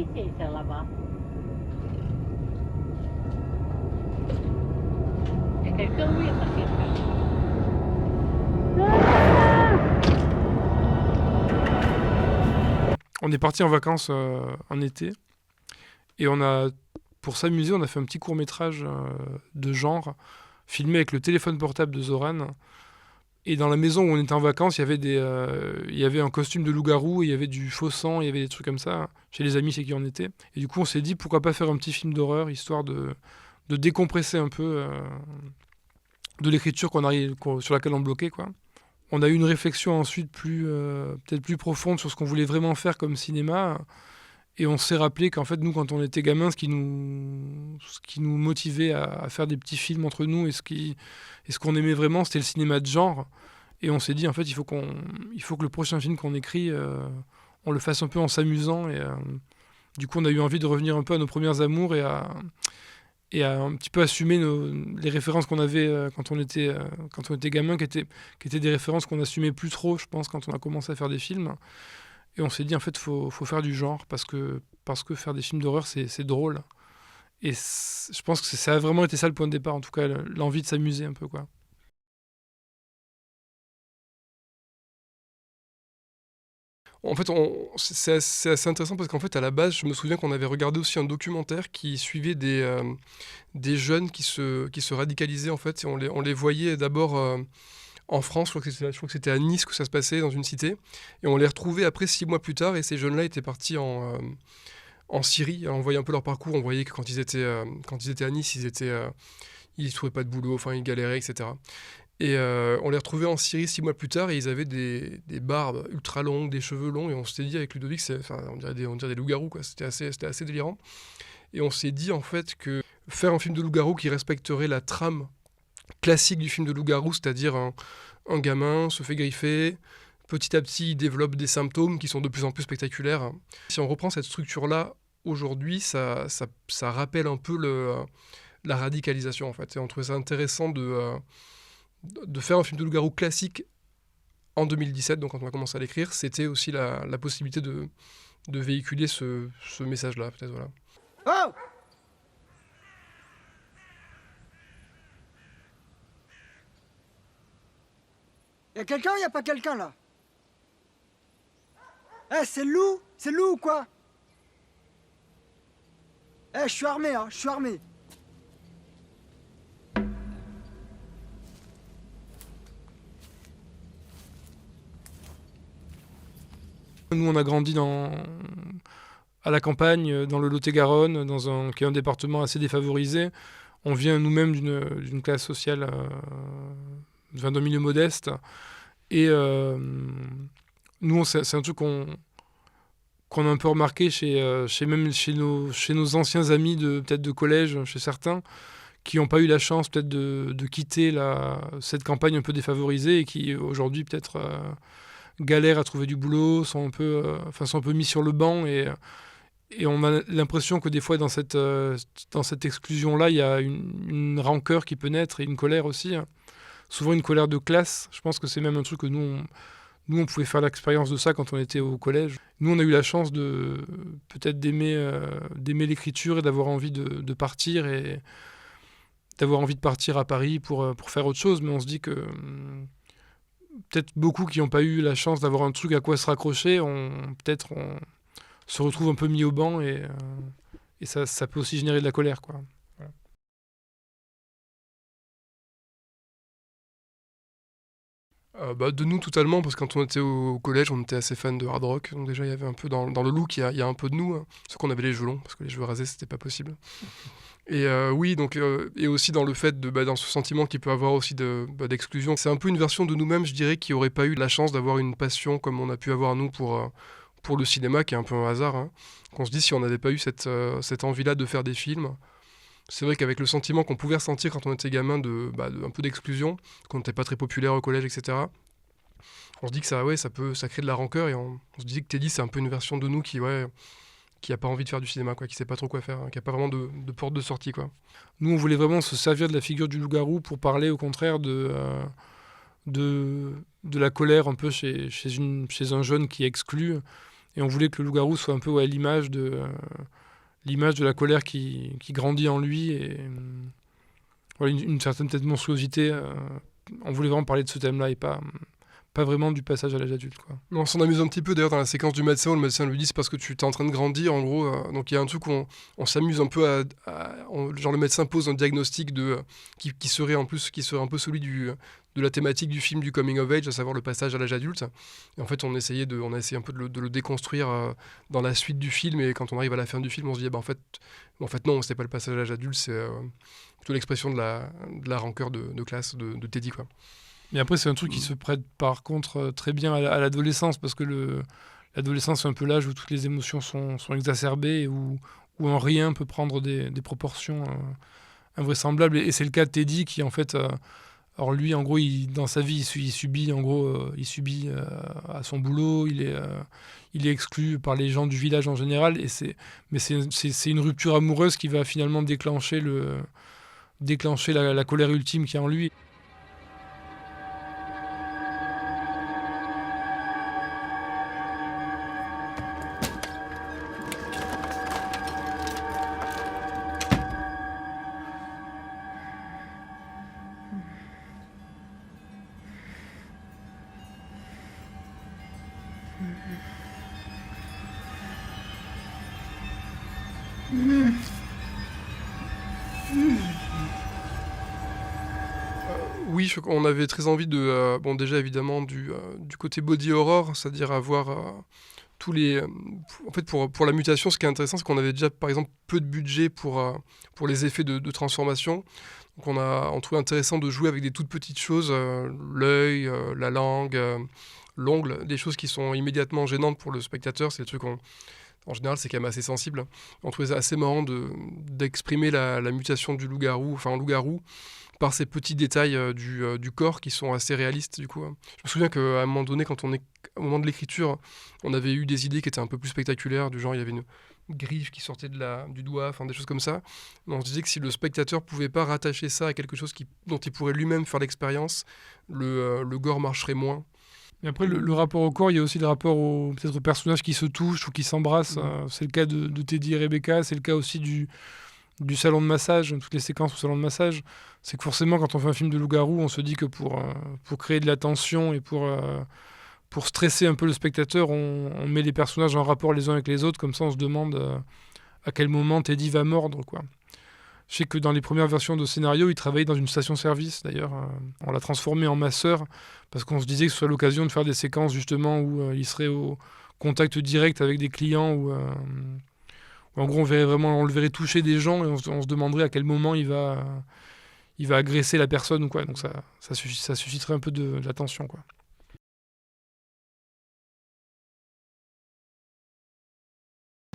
policiers étaient là-bas. Il y a quelqu'un, oui, il y a pas quelqu'un. On est parti en vacances en été et pour s'amuser, on a fait un petit court-métrage de genre filmé avec le téléphone portable de Zoran. Et dans la maison où on était en vacances, il y avait un costume de loup-garou, il y avait du faux sang, il y avait des trucs comme ça, chez les amis chez qui on était. Et du coup, on s'est dit, pourquoi pas faire un petit film d'horreur, histoire de décompresser un peu de l'écriture sur laquelle on bloquait, quoi. On a eu une réflexion ensuite peut-être plus profonde sur ce qu'on voulait vraiment faire comme cinéma. Et on s'est rappelé qu'en fait, nous, quand on était gamins, ce qui nous motivait à faire des petits films entre nous et ce qu'on aimait vraiment, c'était le cinéma de genre. Et on s'est dit, en fait, il faut que le prochain film qu'on écrit, on le fasse un peu en s'amusant. Et du coup, on a eu envie de revenir un peu à nos premiers amours et à un petit peu assumer les références qu'on avait quand on était gamin, qui étaient des références qu'on assumait plus trop, je pense, quand on a commencé à faire des films. Et on s'est dit, en fait, faut faire du genre, parce que faire des films d'horreur, c'est drôle. Et je pense que ça a vraiment été ça le point de départ, en tout cas, l'envie de s'amuser un peu, quoi. En fait, c'est assez intéressant parce qu'en fait, à la base, je me souviens qu'on avait regardé aussi un documentaire qui suivait des jeunes qui se radicalisaient, en fait, et on les voyait d'abord en France, je crois que c'était à Nice que ça se passait, dans une cité, et on les retrouvait après 6 mois plus tard, et ces jeunes-là étaient partis en Syrie. Alors, on voyait un peu leur parcours, on voyait que quand ils étaient à Nice, ils trouvaient pas de boulot, enfin, ils galéraient, etc. Et on les retrouvait en Syrie 6 mois plus tard et ils avaient des barbes ultra longues, des cheveux longs. Et on s'était dit avec Ludovic, enfin, on dirait des loups-garous, quoi. C'était assez délirant. Et on s'est dit en fait que faire un film de loup-garou qui respecterait la trame classique du film de loup-garou, c'est-à-dire un gamin se fait griffer, petit à petit il développe des symptômes qui sont de plus en plus spectaculaires. Si on reprend cette structure-là aujourd'hui, ça rappelle un peu la radicalisation en fait. Et on trouvait ça intéressant de faire un film de loup-garou classique en 2017, donc quand on a commencé à l'écrire, c'était aussi la possibilité de véhiculer ce message-là, peut-être, voilà. Oh! Y'a quelqu'un ou y'a pas quelqu'un là? Eh, c'est le loup? C'est le loup ou quoi? Eh, je suis armé, hein, je suis armé. Nous, on a grandi à la campagne, dans le Lot-et-Garonne, qui est un département assez défavorisé. On vient nous-mêmes d'une classe sociale, d'un milieu modeste. Et nous, c'est un truc qu'on a un peu remarqué même chez nos anciens amis peut-être de collège, chez certains, qui n'ont pas eu la chance peut-être de quitter cette campagne un peu défavorisée et qui aujourd'hui peut-être galèrent à trouver du boulot, sont un peu mis sur le banc et on a l'impression que des fois dans cette exclusion-là, il y a une rancœur qui peut naître et une colère aussi. Souvent une colère de classe. Je pense que c'est même un truc que nous, on pouvait faire l'expérience de ça quand on était au collège. Nous, on a eu la chance peut-être d'aimer l'écriture et d'avoir envie de partir et d'avoir envie de partir à Paris pour faire autre chose. Mais on se dit que peut-être beaucoup qui n'ont pas eu la chance d'avoir un truc à quoi se raccrocher, peut-être on se retrouve un peu mis au banc et ça peut aussi générer de la colère, quoi. Voilà. De nous totalement, parce que quand on était au collège, on était assez fan de hard rock. Donc déjà, il y avait un peu dans le look, il y a un peu de nous. Hein. Sauf qu'on avait les cheveux longs, parce que les cheveux rasés, c'était pas possible. Et oui, donc, et aussi dans le fait dans ce sentiment qu'il peut avoir aussi d'exclusion. C'est un peu une version de nous-mêmes, je dirais, qui aurait pas eu la chance d'avoir une passion comme on a pu avoir nous pour le cinéma, qui est un peu un hasard. Hein. Qu'on se dit, si on n'avait pas eu cette envie-là de faire des films, c'est vrai qu'avec le sentiment qu'on pouvait ressentir quand on était gamin un peu d'exclusion, qu'on n'était pas très populaire au collège, etc., on se dit que ça crée de la rancœur et on se dit que Teddy, c'est un peu une version de nous qui a pas envie de faire du cinéma, quoi, qui sait pas trop quoi faire, hein, qui a pas vraiment de porte de sortie, quoi. Nous, on voulait vraiment se servir de la figure du loup-garou pour parler au contraire de la colère un peu chez un jeune qui est exclu Et on voulait que le loup-garou soit un peu l'image de la colère qui grandit en lui et voilà, une certaine peut-être monstruosité. On voulait vraiment parler de ce thème-là et pas vraiment du passage à l'âge adulte, quoi. On s'en amuse un petit peu d'ailleurs dans la séquence du médecin où le médecin lui dit c'est parce que tu es en train de grandir en gros. Donc il y a un truc où on s'amuse un peu genre le médecin pose un diagnostic qui serait un peu celui de la thématique du film du coming of age, à savoir le passage à l'âge adulte. Et en fait on a essayé un peu de le déconstruire dans la suite du film, et quand on arrive à la fin du film on se dit en fait non, c'était pas le passage à l'âge adulte, c'est plutôt l'expression de la rancœur de classe de Teddy, quoi. Mais après, c'est un truc qui se prête par contre très bien à l'adolescence, parce que l'adolescence, c'est un peu l'âge où toutes les émotions sont exacerbées et où un rien peut prendre des proportions invraisemblables. Et c'est le cas de Teddy qui, en fait, alors lui, en gros, dans sa vie, il subit à son boulot, il est exclu par les gens du village en général. Mais c'est une rupture amoureuse qui va finalement déclencher la colère ultime qu'il y a en lui. Oui, on avait très envie de... déjà évidemment du côté body horror, c'est-à-dire avoir tous les... en fait, pour la mutation, ce qui est intéressant, c'est qu'on avait déjà, par exemple, peu de budget pour les effets de transformation. Donc on trouvait intéressant de jouer avec des toutes petites choses, l'œil, la langue, l'ongle, des choses qui sont immédiatement gênantes pour le spectateur. C'est des trucs en général, c'est quand même assez sensible. On trouvait ça assez marrant d'exprimer la mutation du loup-garou, en loup-garou, par ces petits détails du corps qui sont assez réalistes, du coup. Je me souviens qu'à un moment donné, au moment de l'écriture, on avait eu des idées qui étaient un peu plus spectaculaires, du genre il y avait une griffe qui sortait du doigt, des choses comme ça. Mais on se disait que si le spectateur pouvait pas rattacher ça à quelque chose dont il pourrait lui-même faire l'expérience, le gore marcherait moins. Et après, le rapport au corps, il y a aussi le rapport peut-être aux personnages qui se touchent ou qui s'embrassent. C'est le cas de Teddy et Rebecca, c'est le cas aussi du salon de massage, toutes les séquences au salon de massage. C'est que forcément, quand on fait un film de loup-garou, on se dit que pour créer de la tension et pour stresser un peu le spectateur, on met les personnages en rapport les uns avec les autres, comme ça on se demande à quel moment Teddy va mordre, quoi. Je sais que dans les premières versions de scénario, il travaillait dans une station-service, d'ailleurs. On l'a transformé en masseur, parce qu'on se disait que ce soit l'occasion de faire des séquences, justement, où il serait au contact direct avec des clients, où en gros, on le verrait toucher des gens, et on se demanderait à quel moment il va agresser la personne, ou quoi. Donc ça susciterait un peu de la tension, quoi.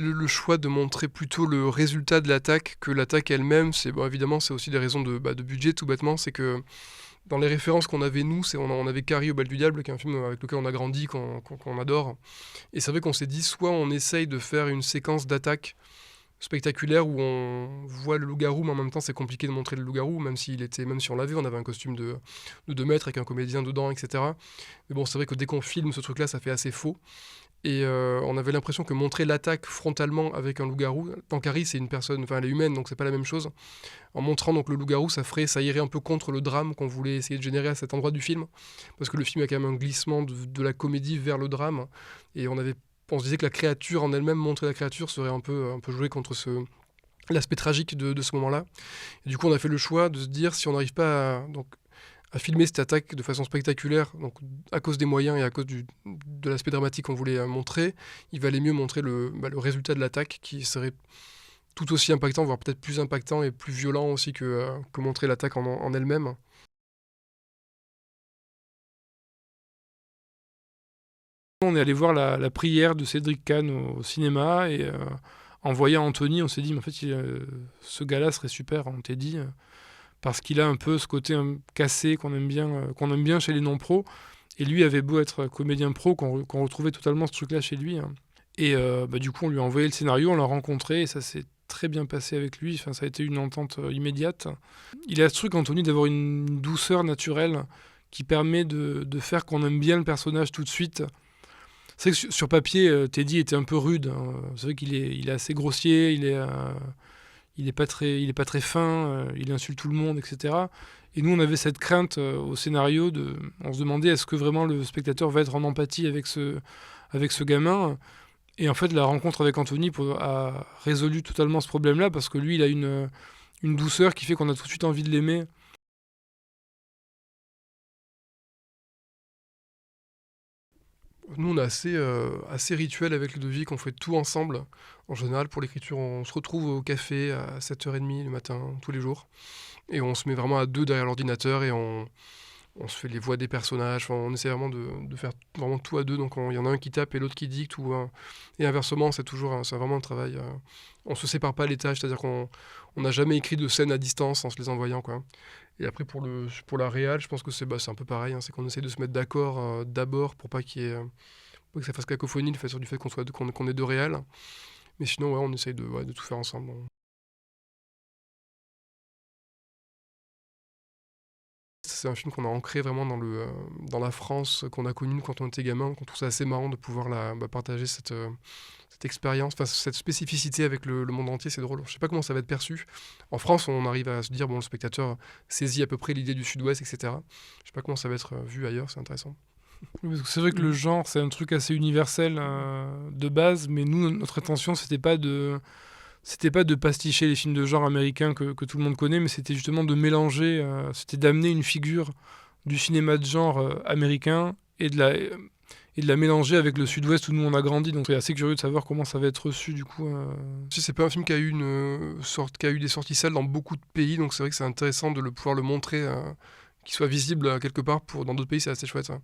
Le choix de montrer plutôt le résultat de l'attaque que l'attaque elle-même, évidemment, c'est aussi des raisons de budget, tout bêtement. C'est que dans les références qu'on avait, nous, on avait Carrie au bal du diable, qui est un film avec lequel on a grandi, qu'on adore. Et c'est vrai qu'on s'est dit, soit on essaye de faire une séquence d'attaque spectaculaire où on voit le loup-garou, mais en même temps c'est compliqué de montrer le loup-garou, même si on l'avait, on avait un costume de 2 mètres avec un comédien dedans, etc. Mais bon, c'est vrai que dès qu'on filme ce truc-là, ça fait assez faux. Et on avait l'impression que montrer l'attaque frontalement avec un loup-garou, tant Carrie c'est une personne, elle est humaine, donc c'est pas la même chose. En montrant donc le loup-garou, ça irait un peu contre le drame qu'on voulait essayer de générer à cet endroit du film, parce que le film a quand même un glissement de la comédie vers le drame, et on se disait que la créature en elle-même, montrer la créature serait un peu joué contre l'aspect tragique de ce moment-là. Et du coup on a fait le choix de se dire, si on n'arrive pas à filmer cette attaque de façon spectaculaire, donc à cause des moyens et à cause de l'aspect dramatique qu'on voulait montrer, il valait mieux montrer le résultat de l'attaque, qui serait tout aussi impactant, voire peut-être plus impactant et plus violent aussi que montrer l'attaque en elle-même. On est allé voir la prière de Cédric Kahn au cinéma, et en voyant Anthony, on s'est dit, mais en fait, ce gars-là serait super en Teddy, parce qu'il a un peu ce côté cassé qu'on aime bien chez les non-pros. Et lui avait beau être comédien pro, qu'on retrouvait totalement ce truc-là chez lui. Et du coup, on lui a envoyé le scénario, on l'a rencontré, et ça s'est très bien passé avec lui. Enfin, ça a été une entente immédiate. Il a ce truc, Anthony, d'avoir une douceur naturelle qui permet de faire qu'on aime bien le personnage tout de suite. C'est vrai que sur papier, Teddy était un peu rude. Hein. C'est vrai qu'il est assez grossier, il est pas très fin, il insulte tout le monde, etc. Et nous, on avait cette crainte au scénario, on se demandait est-ce que vraiment le spectateur va être en empathie avec ce gamin. Et en fait, la rencontre avec Anthony a résolu totalement ce problème-là, parce que lui, il a une douceur qui fait qu'on a tout de suite envie de l'aimer. Nous, on est assez rituel avec Ludovic, on fait tout ensemble. En général, pour l'écriture, on se retrouve au café à 7h30 le matin, tous les jours. Et on se met vraiment à deux derrière l'ordinateur et on se fait les voix des personnages. Enfin, on essaie vraiment de faire vraiment tout à deux. Donc, il y en a un qui tape et l'autre qui dicte. Et inversement, c'est vraiment un travail. On se sépare pas les tâches, c'est-à-dire qu'on n'a jamais écrit de scènes à distance en se les envoyant, quoi. Et après, pour la réal, je pense que c'est un peu pareil. Hein, c'est qu'on essaie de se mettre d'accord d'abord pour pas pas que ça fasse cacophonie, le fait du fait qu'on ait deux réals. Mais sinon, ouais, on essaye de tout faire ensemble. C'est un film qu'on a ancré vraiment dans la France qu'on a connue quand on était gamin, qu'on trouve ça assez marrant de pouvoir partager cette expérience, enfin, cette spécificité avec le monde entier, c'est drôle. Je sais pas comment ça va être perçu. En France, on arrive à se dire, bon, le spectateur saisit à peu près l'idée du Sud-Ouest, etc. Je sais pas comment ça va être vu ailleurs, c'est intéressant. Oui, parce que c'est vrai que le genre, c'est un truc assez universel de base, mais nous, notre intention, c'était pas de pasticher les films de genre américains que tout le monde connaît, mais c'était justement de mélanger, c'était d'amener une figure du cinéma de genre américain et de la mélanger avec le Sud-Ouest où nous on a grandi. Donc c'est assez curieux de savoir comment ça va être reçu du coup. Si c'est pas un film qui a eu qui a eu des sorties salles dans beaucoup de pays, donc c'est vrai que c'est intéressant de pouvoir le montrer, qu'il soit visible quelque part. Dans d'autres pays, c'est assez chouette. Ça.